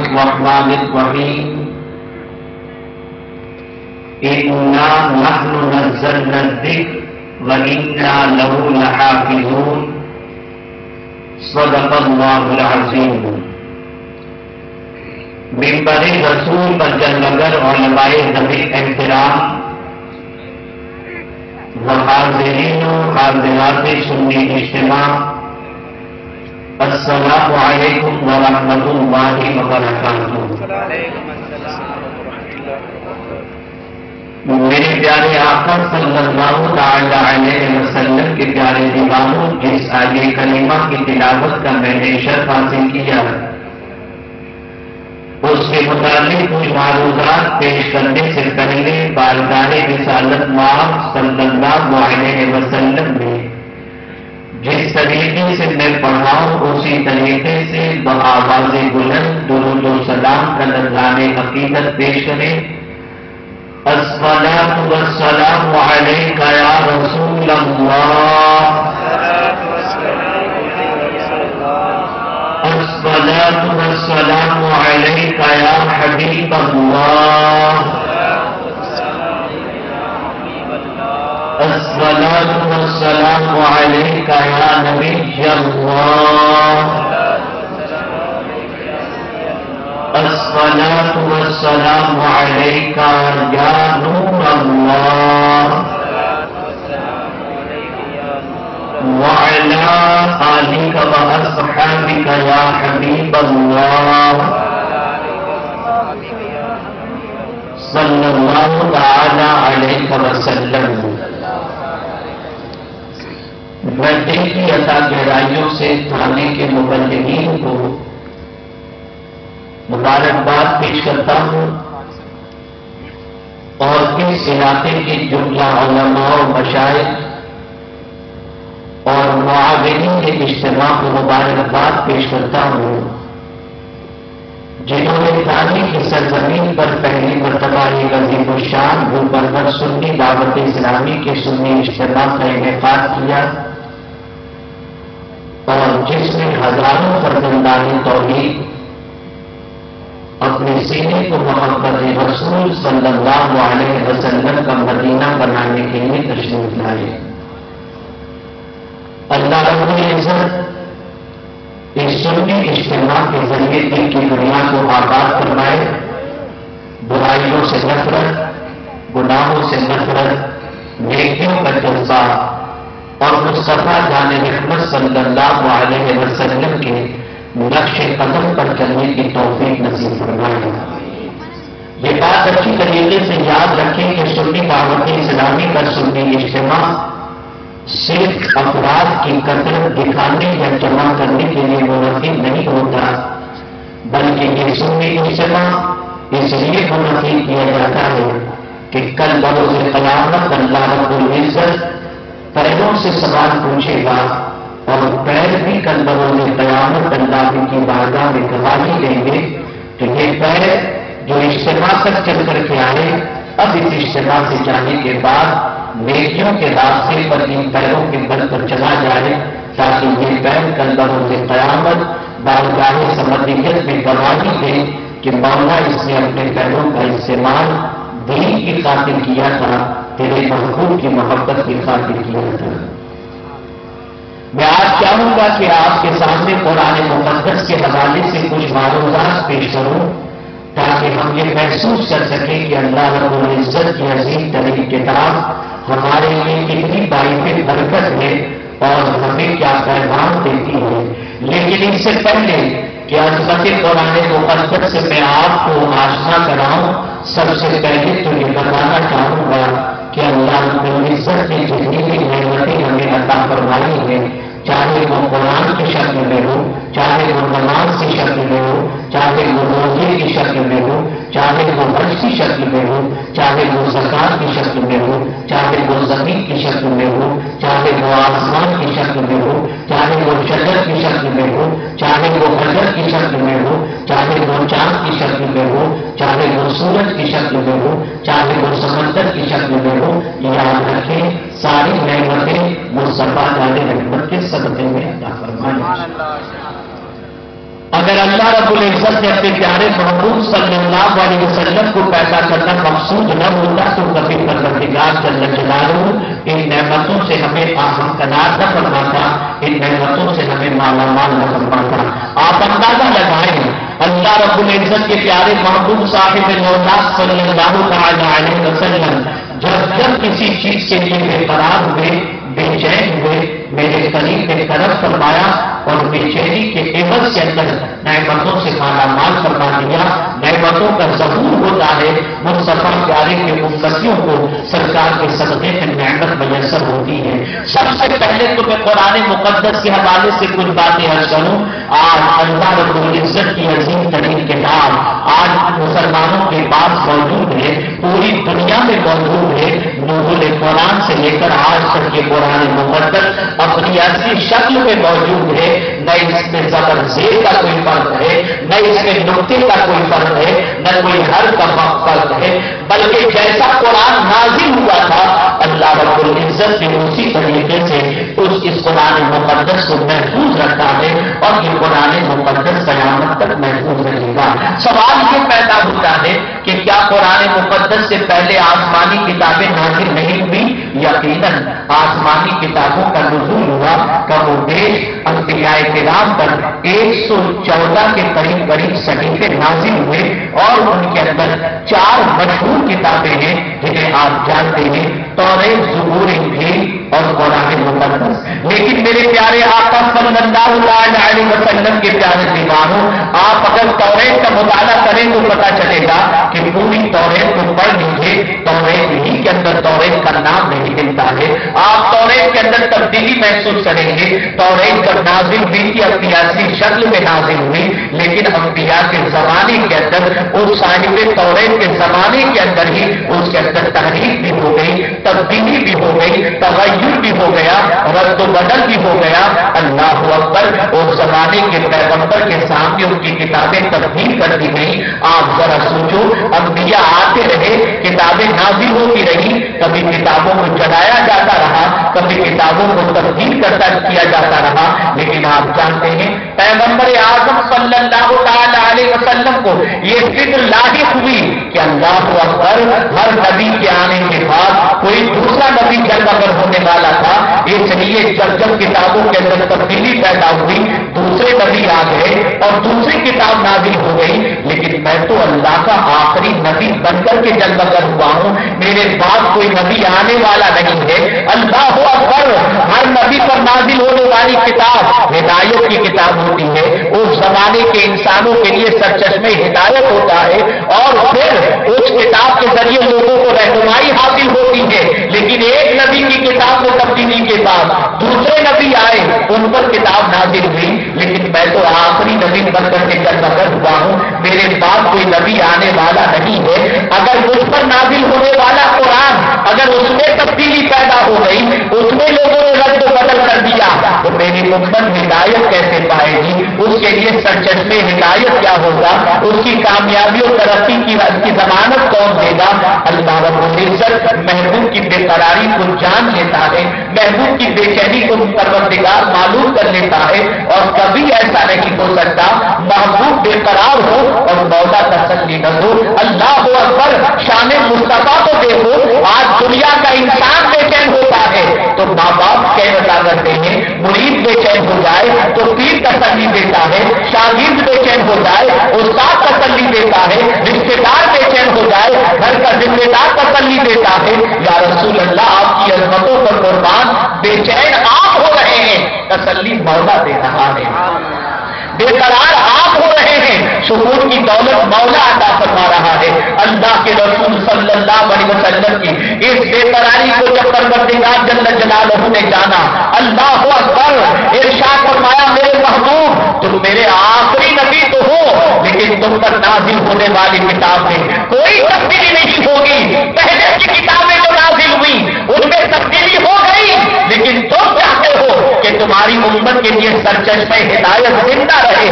الرحمن الرحيم إنا نحن نزلنا الذكر وإنا له لحافظون صدق الله العظيم. منبر رسول پر جلگر علماء نبی احترام و حاضرین و حاضرات سنی اجتماع، السلام علیکم ورحمۃ اللہ وبرکاتہ. میرے پیارے آقا صلی اللہ تعالی علیہ وسلم کے پیارے دیوانوں، جس آیے کریمہ کی تلاوت کا میں نے شرف حاصل کیا، اس کے متعلق کچھ معروضات پیش کرنے سے پہلے بارگاہ رسالت مآب صلی اللہ علیہ وسلم نے جس طریقے سے میں پڑھاؤں اسی طریقے سے بآواز بلند درود و سلام کا نذرانِ عقیدت پیش کریں. الصلاۃ والسلام علیک یا رسول اللہ، الصلاۃ والسلام علیک یا حبیب اللہ، الصلاۃ والسلام علیک یا نبی اللہ، الصلاۃ والسلام علیک یا نور اللہ، وعلی آلک واصحابک یا حبیب اللہ، صلی اللہ تعالی علیہ وسلم. میں دل کی عطا گہرائیوں سے تھانے کے مبلغین کو مبارکباد پیش کرتا ہوں اور اس علاقے کے جملہ علماء و مشائخ اور معاونین اجتماع کو مبارکباد پیش کرتا ہوں، جنہوں نے تھانے کی سرزمین پر پہلی مرتبہ ایک عظیم الشان گلبرگر سنی دعوت اسلامی کے سنی اجتماع کا انعقاد کیا اور جس میں ہزاروں فرزندان توحید اپنے سینے کو محبت رسول صلی اللہ علیہ وسلم کا مدینہ بنانے کے لیے تشریف لائے. اللہ رب العزت اس سنی اجتماع کے ذریعے دل کی دنیا کو آباد فرمائے، برائیوں سے نفرت، گناہوں سے نفرت، نیکیوں کا جذبہ اور مصطفیٰ جان رحمت صلی اللہ علیہ وسلم کے نقش قدم پر چلنے کی توفیق نصیب فرمائے. یہ بات اچھی طریقے سے یاد رکھیں کہ سنی دعوت اسلامی کا سنی اجتماع صرف افراد کی کثرت دکھانے یا جمع کرنے کے لیے منعقد نہیں ہوتا، بلکہ یہ سنی اجتماع اس لیے منعقد کیا جاتا ہے کہ کل بروز قیامت اللہ رب العزت پیروں سے سوال پوچھے گا اور پیر بھی کل بروز قیامت اللہ کی بارگاہ میں گواہی دیں گے کہ یہ پیر جو اجتماع تک چل کر کے آئے، اب اس اجتماع سے جانے کے بعد نیکیوں کے راستے پر ان پیروں کے بل پر چلا جائے، تاکہ یہ پیر کل بروز قیامت بارگاہ سمدیت میں گواہی دے کہ مولا اس نے اپنے پیروں کا استعمال دین کی خاطر کیا تھا، تیرے محبوب کی محبت کی خاطر کیا تھا. میں آج چاہوں گا کہ آپ کے سامنے قرآن مقدس کے حوالے سے کچھ معروضات پیش کروں تاکہ ہم یہ محسوس کر سکیں کہ اللہ رب العزت کی عظیم ترین کتاب ہمارے لیے کتنی باعث برکت ہے اور ہمیں کیا پیغام دیتی ہے. لیکن اس سے پہلے کہ عظمت قرآن مقدس سے میں آپ کو آشنا کراؤں، سب سے پہلے تو یہ بتانا چاہوں گا کہ اللہ رب العزت نے جتنی بھی نعمتیں ہمیں عطا فرمائی ہیں، چاہے وہ قرآن کی شکل میں ہو، چاہے وہ نماز کی شکل میں ہو، چاہے وہ روزے کی شکل میں ہو، چاہے وہ حج کی شکل میں ہو، چاہے وہ زکات کی شکل میں ہو، چاہے وہ زمین کی شکل میں ہو، چاہے وہ آسمان کی شکل میں ہو، چاہے وہ شجر کی شکل میں ہو، چاہے وہ حجر کی شکل میں ہو، چاہے وہ چاند کی شکل میں ہو، چاہے وہ سورج کی شکل میں ہو، چاہے وہ سمندر کی شکل میں ہو، یاد رکھیں ساری نعمتیں مصطفیٰ جان رحمت کے صدقے میں عطا فرمائیں. اگر اللہ رب العزت نے اپنے پیارے محبوب صلی اللہ علیہ وسلم کو پیدا کرنا مقصود نہ ہوتا تو کبھی پروردگار جل جلالہ ان نعمتوں سے ہمیں کنار نہ فرماتا، ان نعمتوں سے ہمیں مالا مال نہ فرماتا۔ آپ اندازہ لگائیں اللہ رب العزت کے پیارے محبوب صاحب نوزاد صلی اللہ تعالی علیہ وسلم جب کسی چیز کے لیے بے قرار ہوئے، بے چین ہوئے، میرے قریب نے طرف فرمایا اور بے چینی کے عوض کے اندر نعمتوں سے مالا مال فرما دیا۔ نعمتوں کا ظہور ہوتا ہے مصطفیٰ پیارے کے امتیوں کو سرکار کے صدقے میں نعمت میسر ہوتی ہے۔ سب سے پہلے تو میں قرآن مقدس کے حوالے سے کچھ باتیں عرض کروں۔ آج اللہ رب العزت کی عظیم ترین کتاب آج مسلمانوں کے پاس موجود ہے، پوری دنیا میں موجود ہے۔ نزول قرآن سے لے کر آج تک یہ قرآن مقدس اپنی اصلی شکل میں موجود ہے۔ نہ اس میں زبر زیر کا کوئی فرق ہے، نہ اس میں نقطے کا کوئی فرق ہے، نہ کوئی حرف کا فرق ہے، بلکہ جیسا قرآن نازل ہوا تھا اللہ رب العزت نے اسی طریقے سے اس قرآن مقدس کو محفوظ رکھا ہے اور یہ قرآن مقدس قیامت تک محفوظ رہے گا۔ سوال یہ پیدا ہوتا ہے کہ کیا قرآن مقدس سے پہلے آسمانی کتابیں نازل نہیں ہوئی؟ یقیناً آسمانی کتابوں کا نزول ہوا، کم و بیش انبیاء کرام پر 114 کے قریب صحیفے نازل ہوئے اور ان کے اندر 4 مشہور کتابیں ہیں جنہیں آپ جانتے ہیں، توریت، زبور، انجیل اور قرآن مقدس۔ لیکن میرے پیارے آقا صلی اللہ علیہ وسلم کے پیارے دیوانوں، آپ اگر توریت کا مطالعہ کریں تو پتا چلے گا کہ پوری توریت کو پڑھ لیجیے، توریت ہی کے اندر توریت کا نام نہیں ملتا ہے۔ آپ توریت کے اندر تبدیلی محسوس کریں گے۔ توریت جب نازل ہوئی تھی اپنی اصلی شکل میں نازل ہوئی، لیکن انبیاء کے زمانے کے اندر اس صاحب توریت کے زمانے کے اندر ہی اس کے اندر تحریف بھی ہو گئی، تبدیلی بھی ہو گئی، تغیر بھی ہو گیا، رد و بدل بھی ہو گیا۔ اللہ اکبر، اس زمانے کے پیغمبر کے سامنے ان کی کتابیں تبدیل کر دی گئی۔ آپ ذرا سوچو، انبیاء آتے رہے، کتابیں نازل ہوتی رہی، کبھی کتابوں کو جلایا جاتا رہا، کبھی کتابوں کو تبدیل کیا جاتا رہا، لیکن آپ جانتے ہیں پیغمبر اعظم صلی اللہ تعالی علیہ وسلم کو یہ فکر لاحق ہوئی کہ اللہ اکبر، ہر نبی کے آنے کے بعد کوئی دوسرا نبی جلوہ گر ہونے والا تھا، اس لیے جب کتابوں کے اندر تبدیلی پیدا ہوئی، دوسرے نبی آ گئے اور دوسری کتاب نازل ہو گئی، لیکن میں تو اللہ کا آخری نبی بن کر کے جلوہ گر ہوا ہوں، میرے بعد کوئی نبی آنے والا نہیں ہے۔ اللہ اکبر، ہر نبی پر نازل ہونے والی کتاب ہدایت کی کتاب ہوتی ہے، اس زمانے کے انسانوں کے لیے سرچشمے ہدایت ہوتا ہے اور پھر اس کتاب کے ذریعے لوگوں کو رہنمائی حاصل ہوتی ہے۔ لیکن ایک نبی کی کتاب میں تبدیلی کے بعد دوسرے نبی آئے، ان پر کتاب نازل ہوئی، لیکن میں تو آخری نبی بن کر کے جلوہ گر ہوا ہوں، میرے بعد کوئی نبی آنے والا نہیں ہے۔ اگر مجھ پر نازل ہونے والا قرآن اگر اس میں تبدیلی پیدا ہو گئی، اس میں لوگوں نے رد و بدل کر دیا، تو میری امت ہدایت کیسے پائے گی؟ اس کے لیے سرچشمے ہدایت کیا ہوگا؟ اس کی کامیابی اور ترقی کی ضمانت کون دے گا؟ اللہ رب العزت محبوب کی بے قراری کو جان لیتا ہے، محبوب کی بے چینی کو پروردگار معلوم کر لیتا ہے، اور کبھی ایسا نہیں ہو سکتا محبوب بے قرار ہو اور مولا تسلی نہ ہو۔ اللہ اکبر، شان مصطفیٰ کو دیکھو، آج دنیا کا انسان بے چین ہوتا ہے تو ماں باپ کہنا کرتے ہیں، مرید بے چین ہو جائے تو پیر تسلی دیتا ہے، شاگرد بے چین ہو جائے استاد تسلی دیتا ہے، رشتے دار بے چین ہو جائے گھر کا ذمہ دار تسلی دیتا ہے۔ یا رسول اللہ، آپ کی عظمتوں پر قربان، بے چین آپ ہو رہے ہیں، تسلی مولا دے رہا ہے، بے قرار آپ ہو رہے ہیں، سکون کی دولت مولا عطا فرما رہا ہے۔ اللہ کے رسول صلی اللہ علیہ وسلم کی اس بے قراری کو جب پروردگار جل جلالہ نے جانا، اللہ اکبر، ارشاد فرمایا، میرے محبوب تم میرے آخری نبی تو ہو، لیکن تم پر نازل ہونے والی کتاب میں کوئی تبدیلی نہیں ہوگی۔ پہلے کی کتابیں جو نازل ہوئی ان میں تبدیلی ہو گئی، لیکن تم چاہتے ہو کہ تمہاری امت کے لیے سرچشمے ہدایت زندہ رہے،